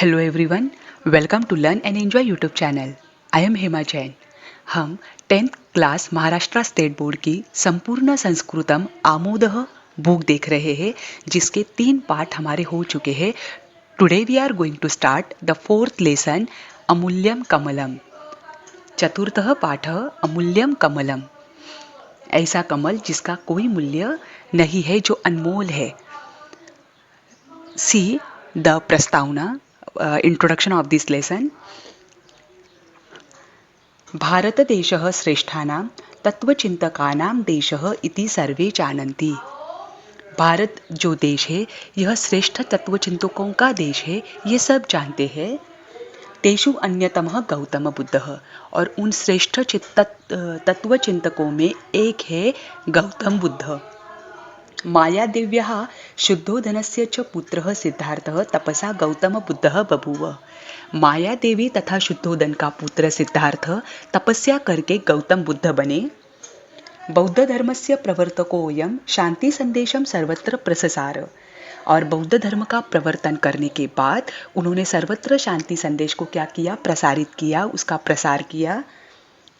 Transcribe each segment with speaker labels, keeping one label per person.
Speaker 1: Hello everyone, welcome to learn and enjoy YouTube channel. I am Hema Jain. हम 10th class Maharashtra state board की संपूर्ण संस्कृतम आमोदः book देख रहे हैं, जिसके 3 पार्ट हमारे हो चुके हैं। Today we are going to start the 4th lesson, अमूल्यम कमलम। चतुर्थः पाठ, अमूल्यम कमलम। ऐसा कमल जिसका कोई मूल्य नहीं है, जो अनमोल है। सी द प्रस्तावना, introduction of this lesson. भारतदेशः श्रेष्ठानां तत्वचिंतकानां देशः इति सर्वे जानन्ति। भारत जो देश है, यह श्रेष्ठ तत्वचिंतकों का देश है, ये सब जानते हैं। तेषु अन्यतमः गौतम बुद्धः, और उन श्रेष्ठ तत्वचिंतकों में एक है गौतम बुद्ध। मायादेव्याः शुद्धोधनस्य च पुत्रः सिद्धार्थः तपसा गौतम बुद्धः बभूव। माया देवी तथा शुद्धोधन का पुत्र सिद्धार्थ तपस्या करके गौतम बुद्ध बने। बौद्ध धर्मस्य प्रवर्तकोऽयं शांति संदेशम सर्वत्र प्रससार, और बौद्ध धर्म का प्रवर्तन करने के बाद उन्होंने सर्वत्र शांति संदेश को क्या किया? प्रसारित किया, उसका प्रसार किया।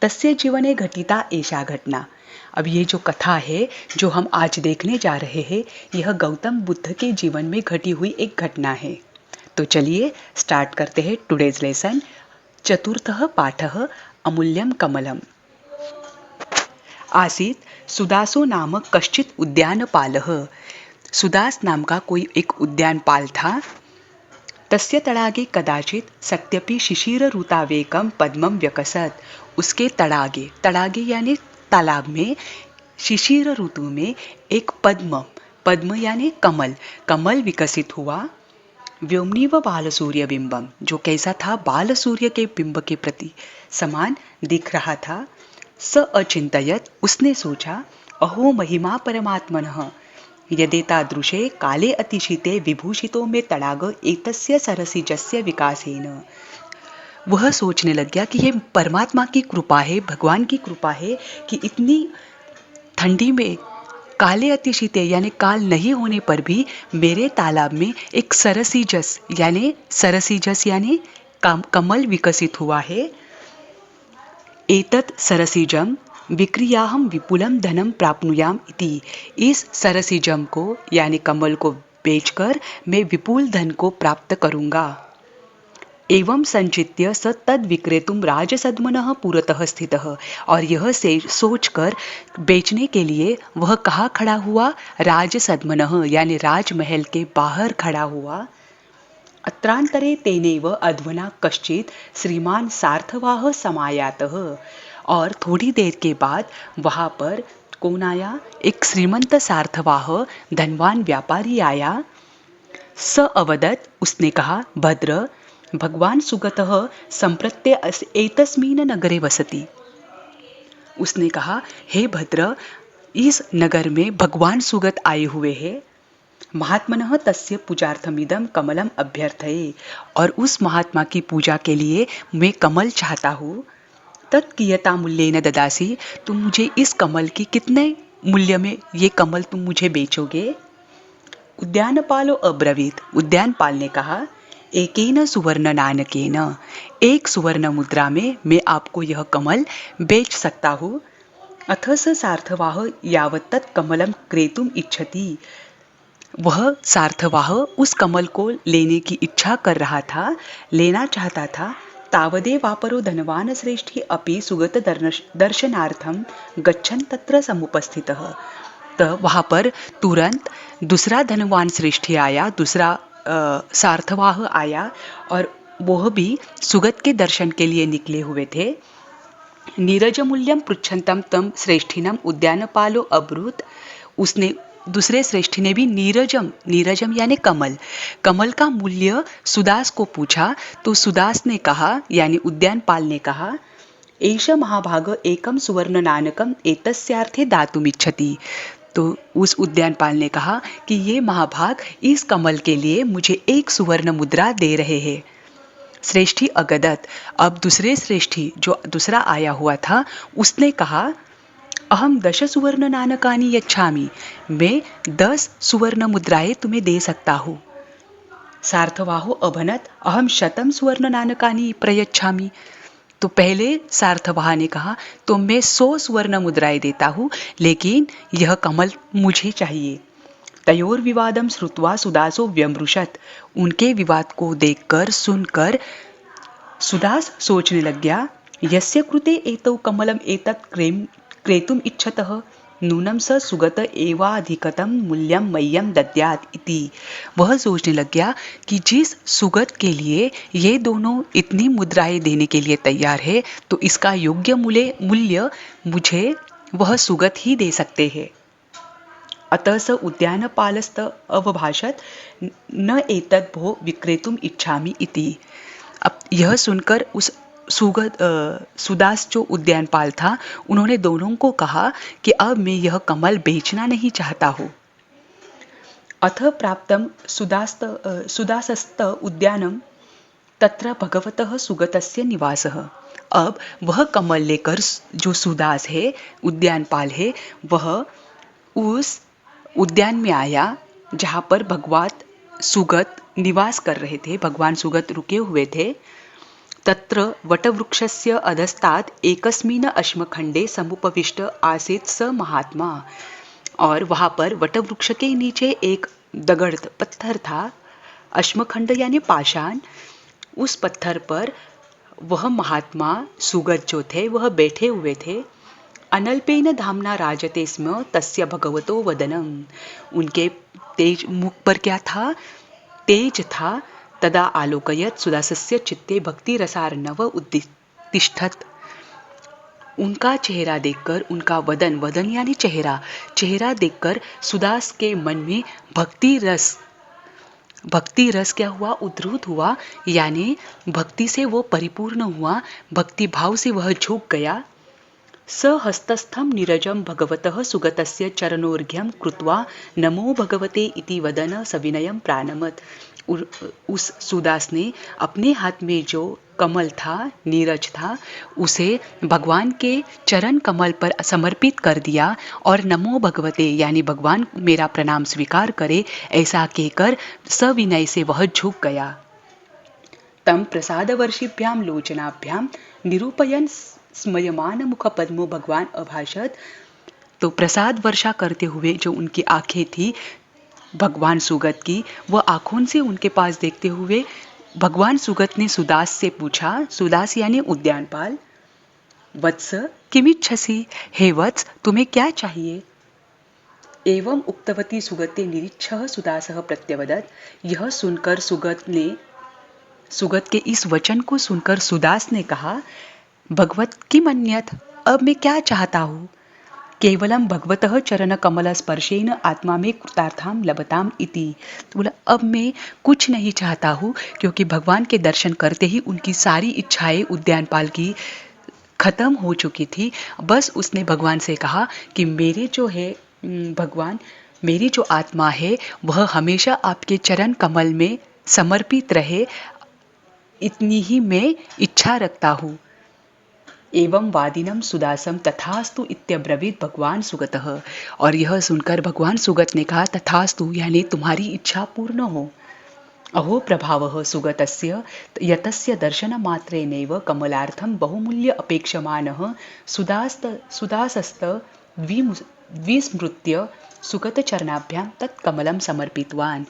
Speaker 1: तस्य जीवने घटिता एषा घटना। अब ये जो कथा है जो हम आज देखने जा रहे हैं, यह गौतम बुद्ध के जीवन में घटी हुई एक घटना है। तो चलिए स्टार्ट करते हैं टुडेज लेसन। चतुर्थः पाठः, अमूल्यम कमलम। आसीत सुदासो नाम कश्चित उद्यानपालः। सुदास नाम का कोई एक उद्यानपाल था। तस्य तडागे कदाचित सत्यपि शिशिर ऋतावेकम पद्मम व्यकसत। उसके तडागे, तडागे यानी तालाब में, शिशिर ऋतु में एक पद्म, पद्म यानी कमल, कमल विकसित हुआ। व्योमनीव बाल सूर्य बिंबम, जो कैसा था? बाल सूर्य के बिंब के प्रति समान दिख रहा था। स अचिंतयत, उसने सोचा, अहो महिमा परमात्मनः यदेतादृशे काले अतिशिते विभूषितो में तडाग एतस्य सरसिजस्य विकासेन। वह सोचने लग गया कि ये परमात्मा की कृपा है, भगवान की कृपा है कि इतनी ठंडी में, काले अतिशीते यानी काल नहीं होने पर भी मेरे तालाब में एक सरसीजस यानी कमल विकसित हुआ है। एतत् सरसीजम विक्रियाहम विपुलम धनम प्राप्नुयाम इति। इस सरसीजम को यानी कमल को बेचकर मैं विपुल धन को प्राप्त करूंगा। एवं संचित्य स तद विक्रेतुम राजसद्मनः पुरतः स्थितः, और यह से सोचकर बेचने के लिए वह कहाँ खड़ा हुआ? राजसद्मनः यानी राजमहल के बाहर खड़ा हुआ। अत्रांतरे तेनेव अध्वना कश्चित श्रीमान सार्थवाह समायातः, और थोड़ी देर के बाद वहाँ पर कौन आया? एक श्रीमंत सार्थवाह धनवान व्यापारी आया। स अवदत्, उसने कहा, भद्र भगवान सुगतः संप्रत्य एतस्मिन् नगरे वसति। उसने कहा, हे भद्र, इस नगर में भगवान सुगत आए हुए हैं। महात्मनः तस्य पूजार्थमिदं कमलम अभ्यर्थये, और उस महात्मा की पूजा के लिए मैं कमल चाहता हूँ। तत् कियता मूल्येन ददासि, तुम मुझे इस कमल की कितने मूल्य में ये कमल तुम मुझे बेचोगे? उद्यानपालो अब्रवीत, उद्यानपाल ने कहा, एकेन सुवर्ण नानकेन, एक सुवर्ण मुद्रा में मैं आपको यह कमल बेच सकता हूँ। अथ स सार्थवाह यावत् तत् कमलम क्रेतुम इच्छति, वह सार्थवाह उस कमल को लेने की इच्छा कर रहा था, लेना चाहता था। तावदे वापरो धनवान श्रेष्ठी अपि सुगत दर्शनार्थम गच्छन् तत्र समुपस्थितः। तो वहाँ पर तुरंत दूसरा धनवान श्रेष्ठी आया, दूसरा सार्थवाह आया, और वह भी सुगत के दर्शन के लिए निकले हुए थे। नीरज मूल्यम पृच्छन्तम तम श्रेष्ठिनम उद्यानपालो अब्रूत, उसने दूसरे श्रेष्ठी ने भी नीरजम यानी कमल, कमल का मूल्य सुदास को पूछा। तो सुदास ने कहा यानी उद्यानपाल ने कहा, एष महाभाग एकम सुवर्ण नानकम एतस्यार्थे दातुमिच्छति। तो उस उद्यानपाल ने कहा कि ये महाभाग इस कमल के लिए मुझे एक सुवर्ण मुद्रा दे रहे हैं। श्रेष्ठी अगदत, अब दूसरे श्रेष्ठी जो दूसरा आया हुआ था, उसने कहा, अहम 10 सुवर्ण नानकानि यच्छामि, मैं 10 सुवर्ण मुद्राएं तुम्हें दे सकता हूँ। सार्थवाहो अभनत अहम शतम स्वर्ण नानकानी प्रयच्छामि। तो पहले सार्थवाह ने कहा तो मैं 100 स्वर्ण मुद्राएं देता हूं, लेकिन यह कमल मुझे चाहिए। तयोर विवादम श्रुत्वा सुदासो व्यमृशत। उनके विवाद को देखकर सुनकर सुदास सोचने लग गया, यस्य कृते एतौ कमलम एतत् क्रेतुम इच्छतः नूनम स सुगत एवाधिकतम मूल्यम मह्यम दद्यात् इति। वह सोचने लग गया कि जिस सुगत के लिए ये दोनों इतनी मुद्राएं देने के लिए तैयार है, तो इसका योग्य मूल्य मुझे वह सुगत ही दे सकते हैं। अतः स उद्यानपालस्त अवभाषत न एतद् भो विक्रेतुम इच्छामि इति। अब यह सुनकर उस सुदास जो उद्यानपाल था, उन्होंने दोनों को कहा कि अब मैं यह कमल बेचना नहीं चाहता हूँ। अथ प्राप्तम सुदासस्त उद्यानम तत्र भगवतः सुगतस्य निवासः। अब वह कमल लेकर जो सुदास है, उद्यानपाल है, वह उस उद्यान में आया जहाँ पर भगवान सुगत निवास कर रहे थे, भगवान सुगत रुके हुए थे। तत्र वटवृक्षस्य अधस्तात् एकस्मिन् अश्मखंडे समुपविष्ट आसीत् स महात्मा। और वहाँ पर वटवृक्ष के नीचे एक दगड़ पत्थर था, अश्मखंड यानी पाषाण। उस पत्थर पर वह महात्मा सुगत जो थे वह बैठे हुए थे। अनल्पेन धामना राजते स्म तस्य भगवतो वदनम। उनके तेज मुख पर क्या था? तेज था। तदा आलोकयत सुदासस्य चित्ते भक्ति रसार्णव उद्तिष्ठत। उनका चेहरा देखकर, उनका वदन यानी चेहरा देखकर सुदास के मन में भक्ति रस क्या हुआ? उद्रुत हुआ, यानी भक्ति से वो परिपूर्ण हुआ, भक्ति भाव से वह झुक गया। स हस्तस्थं नीरजं भगवतः सुगतस्य चरणोर्घ्यं कृत्वा नमो भगवते इति वदन सविनयं प्राणमत। उस सुदास ने अपने हाथ में जो कमल था, नीरज था, उसे भगवान के चरण कमल पर समर्पित कर दिया और नमो भगवते यानी भगवान मेरा प्रणाम स्वीकार करे, ऐसा कहकर सविनय से वह झुक गया। तम प्रसाद वर्षिभ्याम लोचनाभ्याम निरूपयन स्मयमान मुख पद्मो भगवान अभाषत। तो प्रसाद वर्षा करते हुए जो उनकी आंखें थी भगवान सुगत की, वह आंखों से उनके पास देखते हुए भगवान सुगत ने सुदास से पूछा, सुदास यानी उद्यानपाल, वत्स किमिच्छसि? हे वत्स, तुम्हें क्या चाहिए? एवं उक्तवती सुगते निरीक्षः सुदासः प्रत्यवदत्। यह सुनकर सुगत के इस वचन को सुनकर सुदास ने कहा, भगवत किमन्यत्? अब मैं क्या चाहता हूँ? केवलम भगवतः चरण कमल स्पर्शेन आत्मा में कृतार्थाम लभताम इति। तो बोला अब मैं कुछ नहीं चाहता हूँ, क्योंकि भगवान के दर्शन करते ही उनकी सारी इच्छाएं उद्यानपाल की खत्म हो चुकी थी। बस उसने भगवान से कहा कि मेरे जो है भगवान, मेरी जो आत्मा है वह हमेशा आपके चरण कमल में समर्पित रहे, इतनी ही मैं इच्छा रखता हूँ। एवं वादिनम सुदासम तथास्तु इत्यब्रवीत भगवान सुगतः। और यह सुनकर भगवान सुगत ने कहा, तथास्तु यानी तुम्हारी इच्छा पूर्ण हो। अहो प्रभावः सुगतस्य यतस्य दर्शनमात्रेणैव कमलार्थं बहुमूल्य अपेक्षमानः सुदासस्त विस्मृत्य सुगत चरणाभ्याम तत्कमलम समर्पितवान।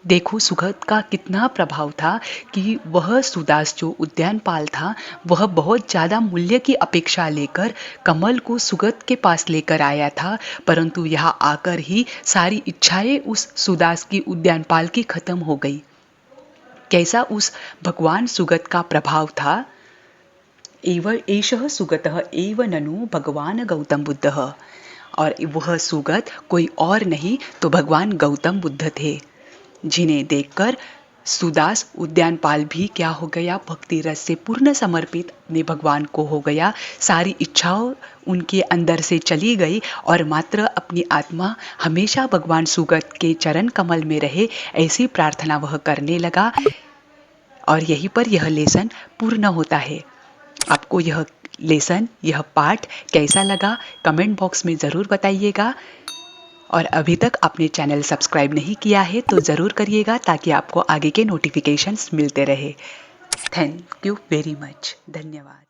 Speaker 1: देखो सुगत का कितना प्रभाव था कि वह सुदास जो उद्यानपाल था वह बहुत ज़्यादा मूल्य की अपेक्षा लेकर कमल को सुगत के पास लेकर आया था, परंतु यहाँ आकर ही सारी इच्छाएं उस सुदास की उद्यानपाल की खत्म हो गई। कैसा उस भगवान सुगत का प्रभाव था? एव एषः सुगतः एव ननु भगवान गौतम बुद्धः। और वह सुगत कोई और नहीं तो भगवान गौतम बुद्ध थे, जिन्हें देखकर सुदास उद्यानपाल भी क्या हो गया? भक्ति रस से पूर्ण समर्पित अपने भगवान को हो गया। सारी इच्छाओं उनके अंदर से चली गई और मात्र अपनी आत्मा हमेशा भगवान सुगत के चरण कमल में रहे, ऐसी प्रार्थना वह करने लगा। और यहीं पर यह लेसन पूर्ण होता है। आपको यह लेसन, यह पाठ कैसा लगा कमेंट बॉक्स में ज़रूर बताइएगा। और अभी तक आपने चैनल सब्सक्राइब नहीं किया है तो ज़रूर करिएगा ताकि आपको आगे के नोटिफिकेशंस मिलते रहे। Thank you very much. धन्यवाद।